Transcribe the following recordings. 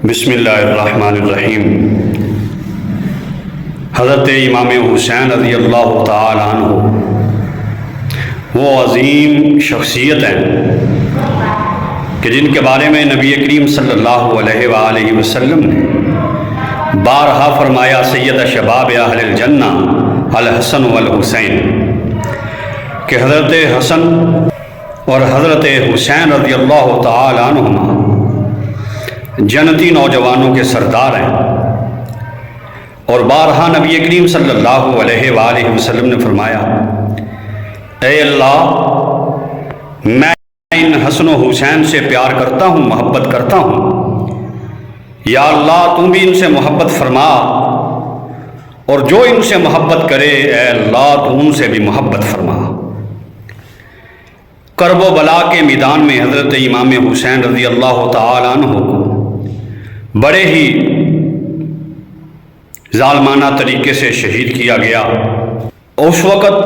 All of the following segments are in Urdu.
بسم اللہ الرحمن الرحیم۔ حضرت امام حسین رضی اللہ تعالی عنہ وہ عظیم شخصیت ہیں کہ جن کے بارے میں نبی کریم صلی اللہ علیہ وآلہ وسلم نے بارہا فرمایا، سید شباب اہل الجنہ الحسن والحسین، کہ حضرت حسن اور حضرت حسین رضی اللہ تعالی عنہما جنتی نوجوانوں کے سردار ہیں۔ اور بارہا نبی کریم صلی اللہ علیہ وآلہ وسلم نے فرمایا، اے اللہ، میں ان حسن و حسین سے پیار کرتا ہوں، محبت کرتا ہوں، یا اللہ تم بھی ان سے محبت فرما، اور جو ان سے محبت کرے اے اللہ تو ان سے بھی محبت فرما۔ کرب و بلا کے میدان میں حضرت امام حسین رضی اللہ تعالی عنہ کو بڑے ہی ظالمانہ طریقے سے شہید کیا گیا۔ اس وقت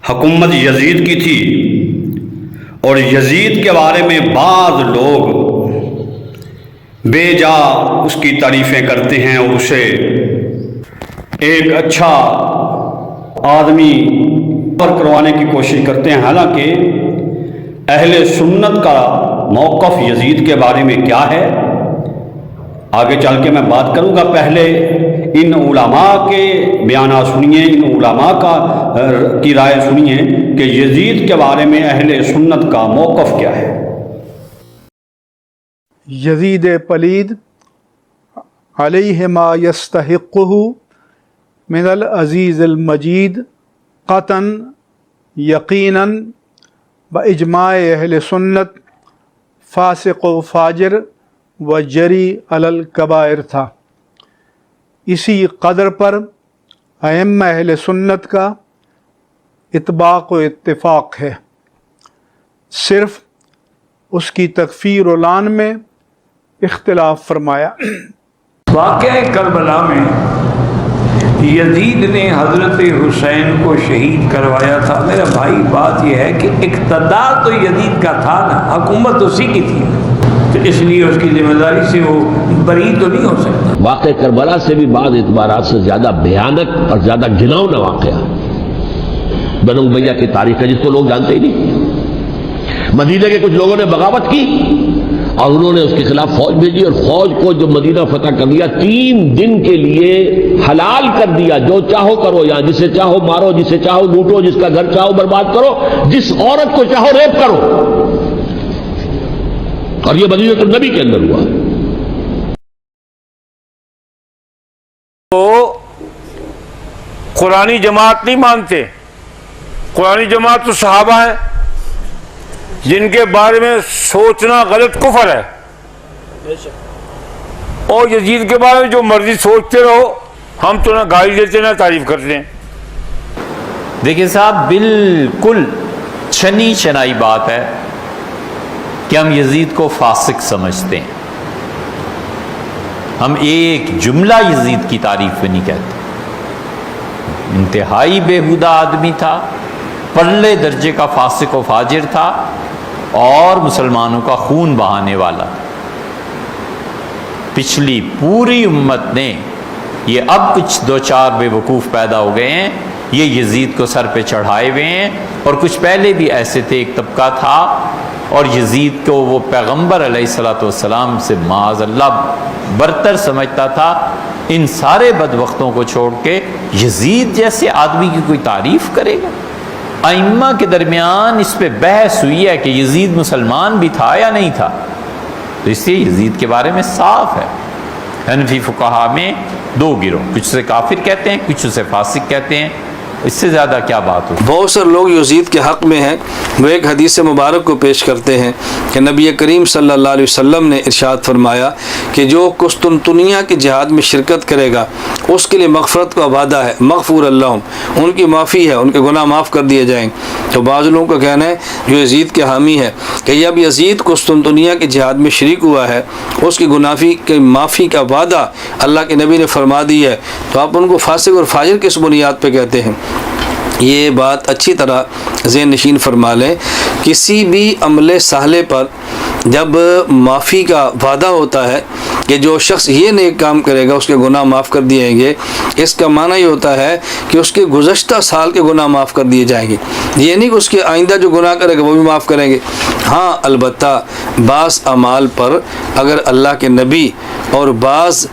حکومت یزید کی تھی، اور یزید کے بارے میں بعض لوگ بے جا اس کی تعریفیں کرتے ہیں اور اسے ایک اچھا آدمی پر کروانے کی کوشش کرتے ہیں، حالانکہ اہل سنت کا موقف یزید کے بارے میں کیا ہے آگے چل کے میں بات کروں گا۔ پہلے ان علماء کے بیانات سنیے، ان علماء کی رائے سنیے کہ یزید کے بارے میں اہل سنت کا موقف کیا ہے۔ یزید پلید علیہ ما یستحقہ من العزیز المجید قطعاً یقیناً باجماع اہل سنت فاسق و فاجر و جری علی الکبائر تھا۔ اسی قدر پر ائمہ اہل سنت کا اتباق و اتفاق ہے، صرف اس کی تکفیر و لعن میں اختلاف فرمایا۔ واقعہ کربلا میں یزید نے حضرت حسین کو شہید کروایا تھا۔ میرا بھائی بات یہ ہے کہ اقتدار تو یزید کا تھا نا، حکومت اسی کی تھی، تو اس لیے اس کی ذمہ داری سے وہ بری تو نہیں ہو سکتا۔ واقعہ کربلا سے بھی بعض اعتبارات سے زیادہ بھیانک اور زیادہ گھناؤنا واقعہ بنو امیہ کی تاریخ ہے، جس کو لوگ جانتے ہی نہیں۔ مدینہ کے کچھ لوگوں نے بغاوت کی اور انہوں نے اس کے خلاف فوج بھیجی، اور فوج کو جو مدینہ فتح کر لیا 3 دن کے لیے حلال کر دیا، جو چاہو کرو، یہاں جسے چاہو مارو، جسے چاہو لوٹو، جس کا گھر چاہو برباد کرو، جس عورت کو چاہو ریپ کرو۔ اور یہ مدینہ النبی کے اندر ہوا۔ تو قرآنی جماعت نہیں مانتے، قرآنی جماعت تو صحابہ ہیں جن کے بارے میں سوچنا غلط کفر ہے، اور یزید کے بارے میں جو مرضی سوچتے رہو، ہم تو نہ گالی دیتے نہ تعریف کرتے ہیں۔ دیکھیں صاحب، بالکل چھنی چھنائی بات ہے کہ ہم یزید کو فاسق سمجھتے ہیں، ہم ایک جملہ یزید کی تعریف میں نہیں کہتے۔ انتہائی بےہودہ آدمی تھا، پرلے درجے کا فاسق و فاجر تھا، اور مسلمانوں کا خون بہانے والا تھا۔ پچھلی پوری امت نے، یہ اب کچھ 2-4 بے وقوف پیدا ہو گئے ہیں، یہ یزید کو سر پہ چڑھائے ہوئے ہیں، اور کچھ پہلے بھی ایسے تھے، ایک طبقہ تھا اور یزید کو وہ پیغمبر علیہ الصلوۃ والسلام سے معاذ اللہ برتر سمجھتا تھا۔ ان سارے بدبختوں کو چھوڑ کے یزید جیسے آدمی کی کوئی تعریف کرے گا؟ ائمہ کے درمیان اس پہ بحث ہوئی ہے کہ یزید مسلمان بھی تھا یا نہیں تھا، تو اس لیے یزید کے بارے میں صاف ہے۔ حنفی فقہا میں 2 گروہ، کچھ اسے کافر کہتے ہیں، کچھ اسے فاسق کہتے ہیں، اس سے زیادہ کیا بات ہو۔ بہت سے لوگ یزید کے حق میں ہیں، وہ ایک حدیث مبارک کو پیش کرتے ہیں کہ نبی کریم صلی اللہ علیہ وسلم نے ارشاد فرمایا کہ جو قسطنطنیہ کی جہاد میں شرکت کرے گا اس کے لیے مغفرت کا وعدہ ہے، مغفور اللہم، ان کی معافی ہے، ان کے گناہ معاف کر دیے جائیں۔ تو بعض لوگوں کا کہنا ہے جو یزید کے حامی ہے کہ جب یزید قسطنطنیہ کی جہاد میں شریک ہوا ہے، اس کی گناہ کی معافی کا وعدہ اللہ کے نبی نے فرما دی ہے، تو آپ ان کو فاسق اور فاجر کس بنیاد پہ کہتے ہیں؟ یہ بات اچھی طرح ذہن نشین فرما لیں، کسی بھی عمل صالح پر جب معافی کا وعدہ ہوتا ہے کہ جو شخص یہ نیک کام کرے گا اس کے گناہ معاف کر دیے گے، اس کا معنی یہ ہوتا ہے کہ اس کے گزشتہ سال کے گناہ معاف کر دیے جائیں گے، یہ نہیں کہ اس کے آئندہ جو گناہ کرے گا وہ بھی معاف کریں گے۔ ہاں البتہ بعض اعمال پر اگر اللہ کے نبی اور بعض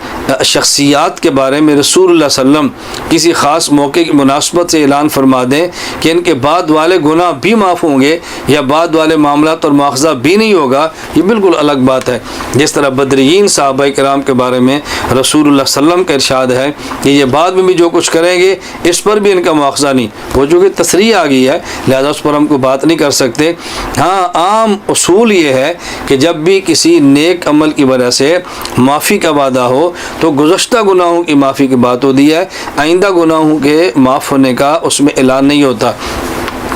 شخصیات کے بارے میں رسول اللہ صلی اللہ علیہ وسلم کسی خاص موقع کی مناسبت سے اعلان فرما دیں کہ ان کے بعد والے گناہ بھی معاف ہوں گے یا بعد والے معاملات اور مواخذہ بھی نہیں ہوگا، یہ بالکل الگ بات ہے۔ جس طرح بدرین صحابہ کرام کے بارے میں رسول اللہ صلی اللہ علیہ وسلم کا ارشاد ہے کہ یہ بعد میں بھی جو کچھ کریں گے اس پر بھی ان کا مواخذہ نہیں، وہ چونکہ تصریح آ گئی ہے لہذا اس پر ہم کو بات نہیں کر سکتے۔ ہاں عام اصول یہ ہے کہ جب بھی کسی نیک عمل کی وجہ سے معافی کا وعدہ ہو تو گزشتہ گناہوں کی معافی کی بات ہوتی ہے، آئندہ گناہوں کے معاف ہونے کا اس میں اعلان نہیں ہوتا۔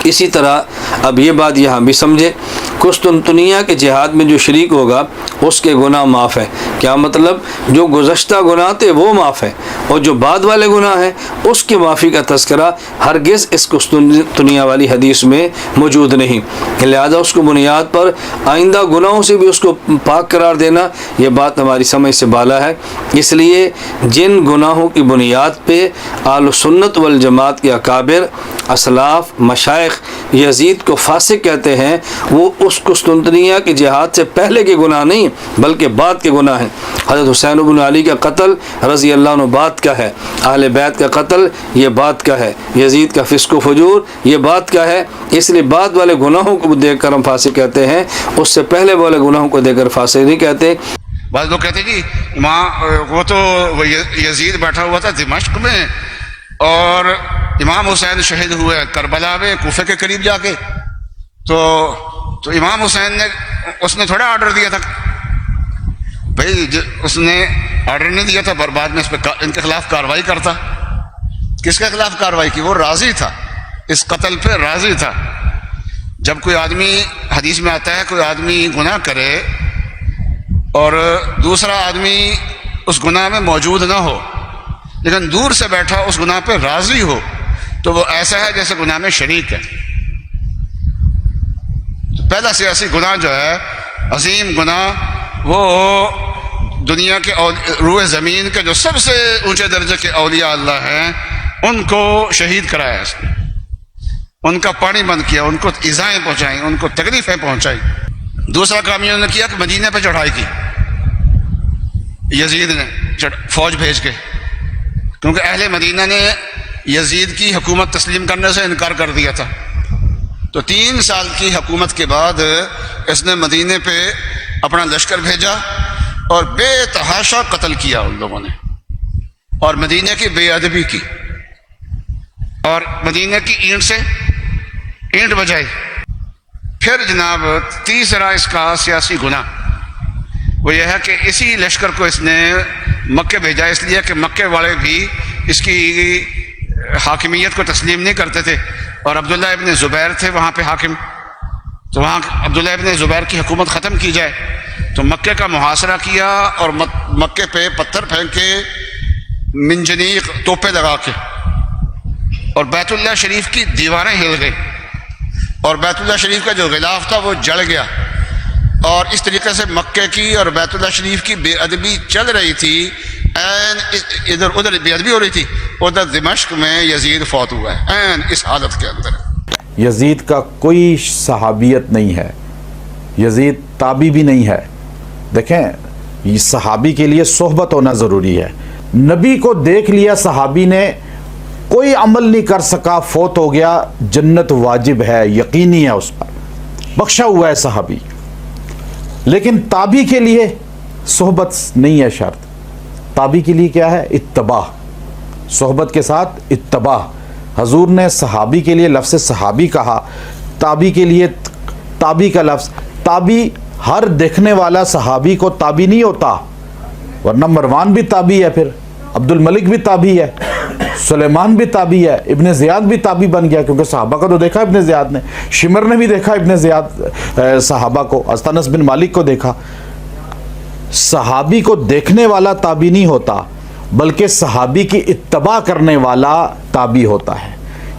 اسی طرح اب یہ بات یہاں بھی سمجھے، قسطنطنیہ کے جہاد میں جو شریک ہوگا اس کے گناہ معاف ہے۔ کیا مطلب؟ جو گزشتہ گناہ تھے وہ معاف ہے اور جو بعد والے گناہ ہیں اس کی معافی کا تذکرہ ہرگز اس قسطنطنیہ والی حدیث میں موجود نہیں، لہذا اس کو بنیاد پر آئندہ گناہوں سے بھی اس کو پاک قرار دینا یہ بات ہماری سمجھ سے بالا ہے۔ اس لیے جن گناہوں کی بنیاد پہ اہل سنت والجماعت کے اکابر، اسلاف، مشائخ یزید کو فاسق کہتے ہیں وہ اس قسطنطنیہ کے جہاد سے پہلے کے گناہ نہیں بلکہ بعد کے گناہ ہیں۔ حضرت حسین بن علی کا قتل رضی اللہ عنہ بعد کا ہے، اہل بیت کا قتل یہ بعد کا ہے، یزید کا فسق و فجور یہ بعد کا ہے، اس لیے بعد والے گناہوں کو دیکھ کر ہم فاسق کہتے ہیں، اس سے پہلے والے گناہوں کو دیکھ کر فاسق نہیں کہتے۔ بعض لوگ کہتے ہیں جی وہ تو یزید بیٹھا ہوا تھا دمشق میں اور امام حسین شہید ہوئے کربلا میں کوفے کے قریب جا کے، تو امام حسین نے اس نے تھوڑا آرڈر دیا تھا، بھائی اس نے آرڈر نہیں دیا تھا پر بعد میں اس پہ ان کے خلاف کارروائی کرتا۔ کس کے خلاف کارروائی کی؟ وہ راضی تھا، اس قتل پہ راضی تھا۔ جب کوئی آدمی، حدیث میں آتا ہے کوئی آدمی گناہ کرے اور دوسرا آدمی اس گناہ میں موجود نہ ہو لیکن دور سے بیٹھا اس گناہ پہ راضی ہو تو وہ ایسا ہے جیسے گناہ میں شریک ہے۔ پہلا سیاسی گناہ جو ہے عظیم گناہ، وہ دنیا کے روئے زمین کے جو سب سے اونچے درجے کے اولیاء اللہ ہیں ان کو شہید کرایا اس نے، ان کا پانی بند کیا، ان کو ایذائیں پہنچائیں، ان کو تکلیفیں پہنچائیں۔ دوسرا کام انہوں نے کیا کہ مدینہ پہ چڑھائی کی یزید نے فوج بھیج کے، کیونکہ اہل مدینہ نے یزید کی حکومت تسلیم کرنے سے انکار کر دیا تھا، تو 3 سال کی حکومت کے بعد اس نے مدینے پہ اپنا لشکر بھیجا اور بے تحاشا قتل کیا ان لوگوں نے، اور مدینہ کی بے ادبی کی اور مدینہ کی اینٹ سے اینٹ بجائی۔ پھر جناب تیسرا اس کا سیاسی گناہ وہ یہ ہے کہ اسی لشکر کو اس نے مکے بھیجا، اس لیے کہ مکے والے بھی اس کی حاکمیت کو تسلیم نہیں کرتے تھے اور عبداللہ ابن زبیر تھے وہاں پہ حاکم، تو وہاں عبداللہ ابن زبیر کی حکومت ختم کی جائے، تو مکے کا محاصرہ کیا اور مکے پہ پتھر پھینک کے، منجنیق توپے لگا کے، اور بیت اللہ شریف کی دیواریں ہل گئی اور بیت اللہ شریف کا جو غلاف تھا وہ جل گیا، اور اس طریقے سے مکے کی اور بیت اللہ شریف کی بے ادبی چل رہی تھی، ادھر ادھر بے ادبی ہو رہی تھی، ادھر دمشق میں یزید فوت ہوا ہے اس حالت کے اندر۔ یزید کا کوئی صحابیت نہیں ہے، یزید تابی بھی نہیں ہے۔ دیکھیں یہ صحابی کے لیے صحبت ہونا ضروری ہے، نبی کو دیکھ لیا صحابی نے، کوئی عمل نہیں کر سکا، فوت ہو گیا، جنت واجب ہے، یقینی ہے اس پر، بخشا ہوا ہے صحابی۔ لیکن تابی کے لیے صحبت نہیں ہے شرط، تابی کے لیے کیا ہے؟ اتباع، صحبت کے ساتھ اتباع۔ حضور نے صحابی کے لیے لفظ صحابی کہا، تابی کے لیے تابی کا لفظ، تابی ہر دیکھنے والا صحابی کو تابی نہیں ہوتا، ورنہ مروان بھی تابی ہے، پھر عبد الملک بھی تابی ہے، سلیمان بھی تابی ہے، ابن زیاد بھی تابی بن گیا، کیونکہ صحابہ کا تو دیکھا ابن زیاد نے، شمر نے بھی دیکھا ابن زیاد صحابہ کو، انس بن مالک کو دیکھا۔ صحابی کو دیکھنے والا تابی نہیں ہوتا بلکہ صحابی کی اتباع کرنے والا تابی ہوتا ہے۔